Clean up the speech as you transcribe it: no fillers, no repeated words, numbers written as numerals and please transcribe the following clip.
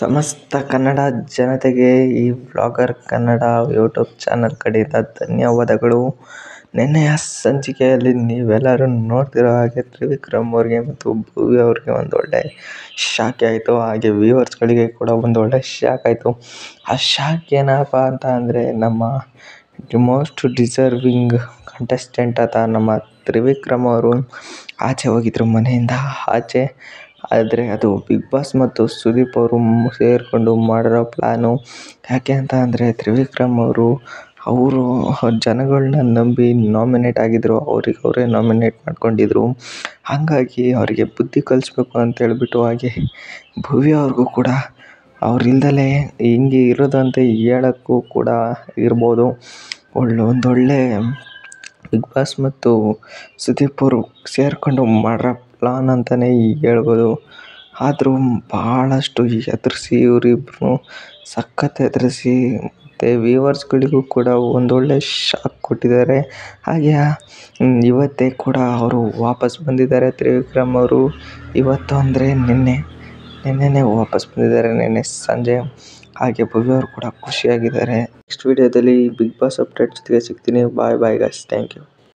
ಸಮಸ್ತ ಕನ್ನಡ ಜನತೆಗೆ ಈ ವ್ಲಾಗರ್ ಕನ್ನಡ ಯೂಟ್ಯೂಬ್ ಚಾನಲ್ ಕಡೆಯಿಂದ ಧನ್ಯವಾದಗಳು. ನಿನ್ನೆಯ ಸಂಚಿಕೆಯಲ್ಲಿ ನೀವೆಲ್ಲರೂ ನೋಡ್ತಿರೋ ಹಾಗೆ ತ್ರಿವಿಕ್ರಮ್ ಅವ್ರಿಗೆ ಮತ್ತು ಭವ್ಯ ಅವ್ರಿಗೆ ಒಂದೊಳ್ಳೆ ಶಾಕ್ ಆಯಿತು. ಹಾಗೆ ವ್ಯೂವರ್ಸ್ಗಳಿಗೆ ಕೂಡ ಒಂದೊಳ್ಳೆ ಶಾಕ್ ಆಯಿತು. ಆ ಶಾಕ್ ಏನಪ್ಪ ಅಂತ ಅಂದರೆ, ನಮ್ಮ ಮೋಸ್ಟ್ ಡಿಸರ್ವಿಂಗ್ ಕಂಟೆಸ್ಟೆಂಟ್ ಆದ ನಮ್ಮ ತ್ರಿವಿಕ್ರಮ್ ಅವರು ಆಚೆ ಹೋಗಿದ್ರು, ಮನೆಯಿಂದ ಆಚೆ. ಆದರೆ ಅದು ಬಿಗ್ ಬಾಸ್ ಮತ್ತು ಸುದೀಪ್ ಅವರು ಸೇರಿಕೊಂಡು ಮಾಡಿರೋ ಪ್ಲ್ಯಾನು. ಯಾಕೆ ಅಂತ ಅಂದರೆ, ತ್ರಿವಿಕ್ರಮ್ ಅವರು ಜನಗಳನ್ನ ನಂಬಿ ನಾಮಿನೇಟ್ ಆಗಿದ್ದರು, ಅವರೇ ನಾಮಿನೇಟ್ ಮಾಡ್ಕೊಂಡಿದ್ರು. ಹಾಗಾಗಿ ಅವರಿಗೆ ಬುದ್ಧಿ ಕಲಿಸ್ಬೇಕು ಅಂತ ಹೇಳ್ಬಿಟ್ಟು, ಹಾಗೆ ಭವ್ಯ ಅವ್ರಿಗೂ ಕೂಡ ಅವ್ರಿಲ್ದಲೇ ಹಿಂಗೆ ಇರೋದು ಅಂತ ಹೇಳೋಕ್ಕೂ ಕೂಡ ಇರ್ಬೋದು. ಒಂದೊಳ್ಳೆ ಬಿಗ್ ಬಾಸ್ ಮತ್ತು ಸುದೀಪ್ ಅವರು ಸೇರಿಕೊಂಡು ಮಾಡಿರೋ ಪ್ಲಾನ್ ಅಂತಲೇ ಹೇಳ್ಬೋದು. ಆದರೂ ಭಾಳಷ್ಟು ಎದುರಿಸಿ, ಇವರಿಬ್ಬರು ಸಖತ್ ಎದುರಿಸಿ ಮತ್ತು ವ್ಯೂವರ್ಸ್ಗಳಿಗೂ ಕೂಡ ಒಂದೊಳ್ಳೆ ಶಾಕ್ ಕೊಟ್ಟಿದ್ದಾರೆ. ಹಾಗೆ ಇವತ್ತೇ ಕೂಡ ಅವರು ವಾಪಸ್ ಬಂದಿದ್ದಾರೆ. ತ್ರಿವಿಕ್ರಮ್ ಅವರು ಇವತ್ತು ಅಂದರೆ ನಿನ್ನೆನೇ ವಾಪಸ್ ಬಂದಿದ್ದಾರೆ, ನಿನ್ನೆ ಸಂಜೆ. ಹಾಗೆ ಭವ್ಯ ಅವರು ಕೂಡ ಖುಷಿಯಾಗಿದ್ದಾರೆ. ನೆಕ್ಸ್ಟ್ ವಿಡಿಯೋದಲ್ಲಿ ಬಿಗ್ ಬಾಸ್ ಅಪ್ಡೇಟ್ ಜೊತೆಗೆ ಸಿಗ್ತೀನಿ. Bye guys, thank you.